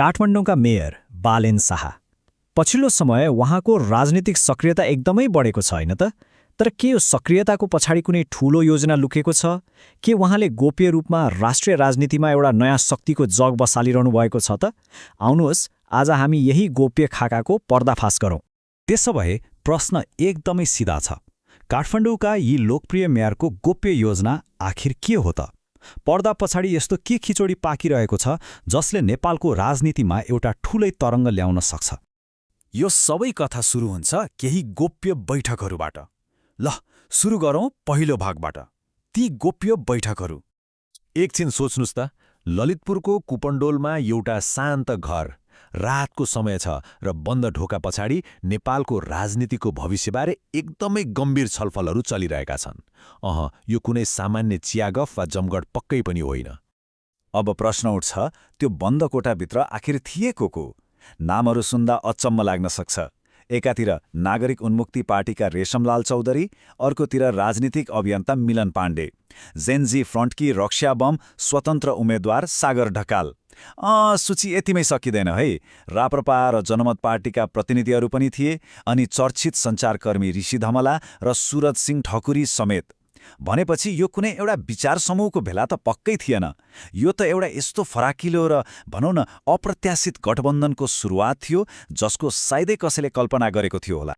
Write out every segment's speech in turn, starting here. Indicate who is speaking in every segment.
Speaker 1: काठमाडौँका mayor Balen Shah. पछिल्लो समय उहाँको राजनीतिक सक्रियता एकदमै बढेको छ हैन त? तर के यो सक्रियताको पछाडि कुनै ठूलो योजना लुकेको छ? के उहाँले गोप्य रूपमा राष्ट्रिय राजनीतिमा एउटा नयाँ शक्तिको जग बसालिरहनु भएको छ त? आउनुहोस् आज हामी यही गोप्य खाकाको पर्दाफास गरौँ।
Speaker 2: त्यसो भए प्रश्न एकदमै सिधा छ। काठमाडौँका यी लोकप्रिय मेयरको गोप्य योजना आखिर के हो त? पर्दा पछाडि यस्तो के खिचोडी पाकिरहेको छ जसले नेपालको राजनीतिमा एउटा ठूलै तरङ्ग ल्याउन सक्छ?
Speaker 3: यो सबै कथा सुरु हुन्छ केही गोप्य बैठकहरूबाट। ल सुरु गरौँ पहिलो भागबाट। ती गोप्य बैठकहरू।
Speaker 4: एकछिन सोच्नुस् त, ललितपुरको कुपण्डोलमा एउटा शान्त घर, रातको समय छ र बन्द ढोका पछाडि नेपालको राजनीतिको भविष्यबारे एकदमै गम्भीर छलफलहरू चलिरहेका छन्। यो कुनै सामान्य चियागफ वा जमघट पक्कै पनि होइन।
Speaker 5: अब प्रश्न उठ्छ, त्यो बन्द कोठाभित्र आखिर थिए को? नामहरू सुन्दा अचम्म लाग्न सक्छ। एकातिर नागरिक उन्मुक्ति पार्टीका रेशमलाल चौधरी, अर्कोतिर राजनीतिक अभियन्ता मिलन पाण्डे, जेनजी फ्रन्टकी रक्षा बम स्वतन्त्र उम्मेद्वार सागर ढकाल। सूची यतिमै सकिँदैन है। राप्रपा र जनमत पार्टीका प्रतिनिधिहरू पनि थिए, अनि चर्चित सञ्चारकर्मी ऋषि धमला र सुरज सिंह ठकुरी समेत। भनेपछि यो कुनै एउटा विचार समूहको भेला त पक्कै थिएन। यो त एउटा यस्तो फराकिलो र भनौँ न अप्रत्याशित गठबन्धनको सुरुवात थियो जसको सायदै कसैले कल्पना गरेको थियो होला।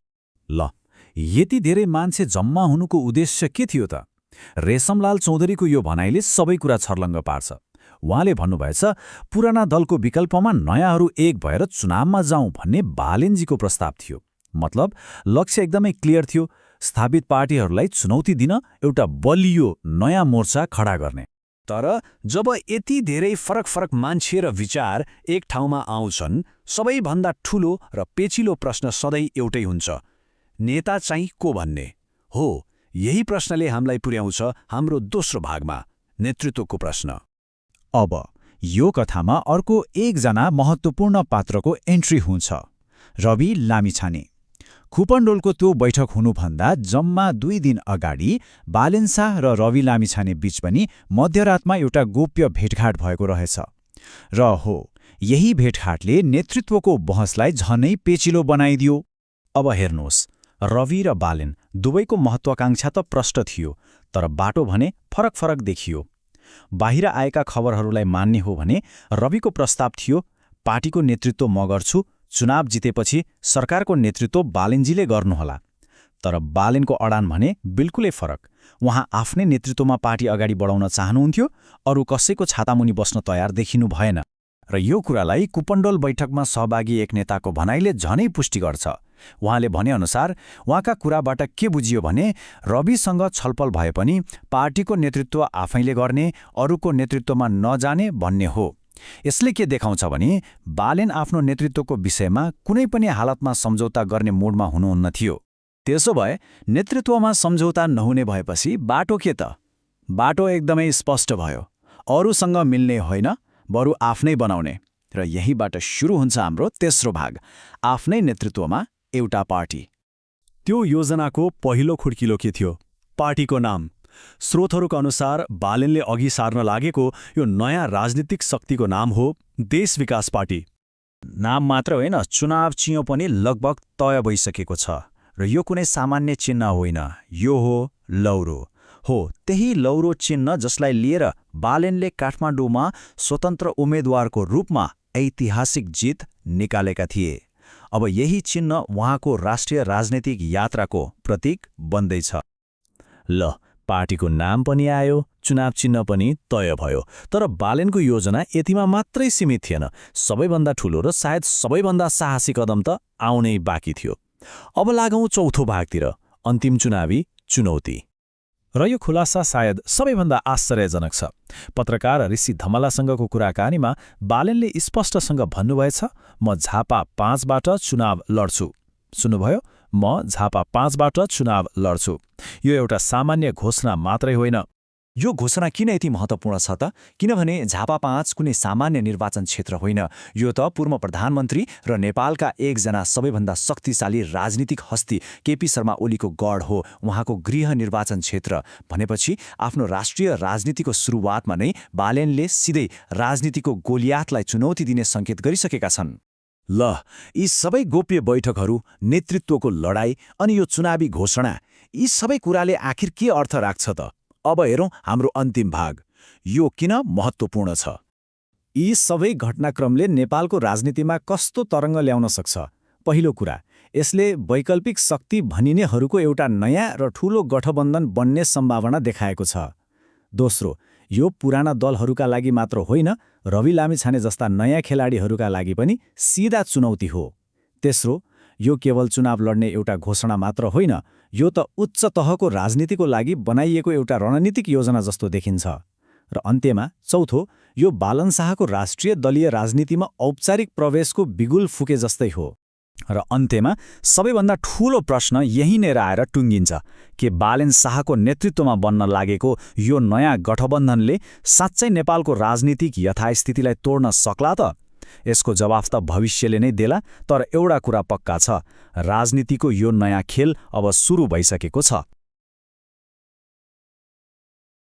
Speaker 2: ल, यति धेरै मान्छे जम्मा हुनुको उद्देश्य के थियो त? रेशमलाल चौधरीको यो भनाइले सबै कुरा छर्लङ्ग पार्छ। उहाँले भन्नुभएछ पुराना दलको विकल्पमा नयाँहरू एक भएर चुनावमा जाउँ भन्ने बालेनजीको प्रस्ताव थियो। मतलब लक्ष्य एकदमै क्लियर थियो, स्थापित पार्टीहरूलाई चुनौती दिन एउटा बलियो नयाँ मोर्चा खडा गर्ने।
Speaker 3: तर जब यति धेरै फरक मान्छे र विचार एक ठाउँमा आउँछन्, सबैभन्दा ठूलो र पेचिलो प्रश्न सधैँ एउटै हुन्छ, नेता चाहिँ को भन्ने हो। यही प्रश्नले हामीलाई पुर्याउँछ हाम्रो दोस्रो भागमा, नेतृत्वको प्रश्न।
Speaker 2: अब यो कथामा अर्को एकजना महत्त्वपूर्ण पात्रको एन्ट्री हुन्छ, रवि लामिछाने। कुपण्डोलको त्यो बैठक हुनुभन्दा जम्मा 2 दिन अगाडि बालेन शाह र रवि लामिछाने बीच पनि मध्यरातमा एउटा गोप्य भेटघाट भएको रहेछ। र हो, यही भेटघाटले नेतृत्वको बहसलाई झनै पेचिलो बनाइदियो। अब हेर्नुहोस्, रवि र बालेन दुवैको महत्वाकांक्षा त प्रष्ट थियो, तर बाटो भने फरक देखियो। बाहिर आएका खबरहरूलाई मान्ने हो भने रविको प्रस्ताव थियो, पार्टीको नेतृत्व म गर्छु, चुनाव जितेपछि सरकारको नेतृत्व बालेनजीले गर्नुहोला। तर बालेनको अडान भने बिल्कुलै फरक। उहाँ आफ्नै नेतृत्वमा पार्टी अगाडि बढाउन चाहनुहुन्थ्यो, अरू कसैको छातामुनि बस्न तयार देखिनु भएन। र यो कुरालाई कुपण्डोल बैठकमा सहभागी एक नेताको भनाइले झनै पुष्टि गर्छ। उहाँले भनेअनुसार उहाँका कुराबाट के बुझियो भने रविसँग छलफल भए पनि पार्टीको नेतृत्व आफैले गर्ने, अरूको नेतृत्वमा नजाने भन्ने हो। यसले के देखाउँछ भने बालेन आफ्नो नेतृत्वको विषयमा कुनै पनि हालतमा सम्झौता गर्ने मोडमा हुनुहुन्न थियो।
Speaker 3: त्यसो भए नेतृत्वमा सम्झौता नहुने भएपछि बाटो के त? बाटो एकदमै स्पष्ट भयो, अरूसँग मिल्ने होइन, बरु आफ्नै बनाउने। र यहीबाट सुरु हुन्छ हाम्रो तेस्रो भाग, आफ्नै नेतृत्वमा एउटा पार्टी।
Speaker 6: त्यो योजनाको पहिलो खुड्किलो के थियो? पार्टीको नाम। स्रोतहरूका अनुसार बालेनले अघि सार्न लागेको यो नयाँ राजनीतिक शक्तिको नाम हो देश विकास पार्टी।
Speaker 1: नाम मात्र होइन, चुनाव चियो पनि लगभग तय भइसकेको छ। र यो कुनै सामान्य चिन्ह होइन, यो हो लौरो। हो, त्यही लौरो चिन्ह जसलाई लिएर बालेनले काठमाडौँमा स्वतन्त्र उम्मेद्वारको रूपमा ऐतिहासिक जित निकालेका थिए। अब यही चिन्ह उहाँको राष्ट्रिय राजनीतिक यात्राको प्रतीक बन्दैछ।
Speaker 2: ल, पार्टीको नाम पनि आयो, चुनाव चिन्ह पनि तय भयो। तर बालेनको योजना यतिमा मात्रै सीमित थिएन। सबैभन्दा ठूलो र सायद सबैभन्दा साहसी कदम त आउनै बाँकी थियो। अब लागौँ चौथो भागतिर, अन्तिम चुनावी चुनौती। र यो खुलासा सायद सबैभन्दा आश्चर्यजनक छ। पत्रकार ऋषि धमलासँगको कुराकानीमा बालेनले स्पष्टसँग भन्नुभएछ, म झापा 5बाट चुनाव लड्छु। सुन्नुभयो, म झापा 5बाट चुनाव लड्छु। यो एउटा सामान्य घोषणा मात्रै होइन,
Speaker 1: यो घोषणा किन यति महत्त्वपूर्ण छ त? किनभने झापा 5 कुनै सामान्य निर्वाचन क्षेत्र होइन। यो त पूर्व प्रधानमन्त्री र नेपालका एकजना सबैभन्दा शक्तिशाली राजनीतिक हस्ती केपी शर्मा ओलीको गढ हो। उहाँको गृह निर्वाचन क्षेत्र भनेपछि आफ्नो राष्ट्रिय राजनीतिको सुरुवातमा नै बालेनले सिधै राजनीतिको गोलियातलाई चुनौती दिने सङ्केत गरिसकेका छन्।
Speaker 2: ल, यी सबै गोप्य बैठकहरू, नेतृत्वको लडाई अनि यो चुनावी घोषणा, यी सबै कुराले आखिर के अर्थ राख्छ त? अब हेरौँ हाम्रो अन्तिम भाग। यो किन महत्त्वपूर्ण छ? यी सबै घटनाक्रमले नेपालको राजनीतिमा कस्तो तरङ्ग ल्याउन सक्छ? पहिलो कुरा, यसले वैकल्पिक शक्ति भनिनेहरूको एउटा नयाँ र ठूलो गठबन्धन बन्ने सम्भावना देखाएको छ। दोस्रो, यो पुराना दलहरूका लागि मात्र होइन, रवि लामिछाने जस्ता नयाँ खेलाडीहरूका लागि पनि सिधा चुनौती हो। तेस्रो, यो केवल चुनाव लड्ने एउटा घोषणा मात्र होइन, यो त उच्च तहको राजनीतिको लागि बनाइएको एउटा रणनीतिक योजना जस्तो देखिन्छ। र अन्त्यमा चौथो, यो बालन शाहको राष्ट्रिय दलीय राजनीतिमा औपचारिक प्रवेशको बिगुल फुके जस्तै हो।
Speaker 1: र अन्त्यमा सबैभन्दा ठूलो प्रश्न यही नै आएर टुङ्गिन्छ कि बालेन शाहको नेतृत्वमा बन्न लागेको यो नयाँ गठबन्धनले साँच्चै नेपालको राजनीतिक यथास्थितिलाई तोड्न सक्ला त? यसको जवाफ त भविष्यले नै देला, तर एउटा कुरा पक्का छ, राजनीतिको यो नयाँ खेल अब सुरु भइसकेको छ।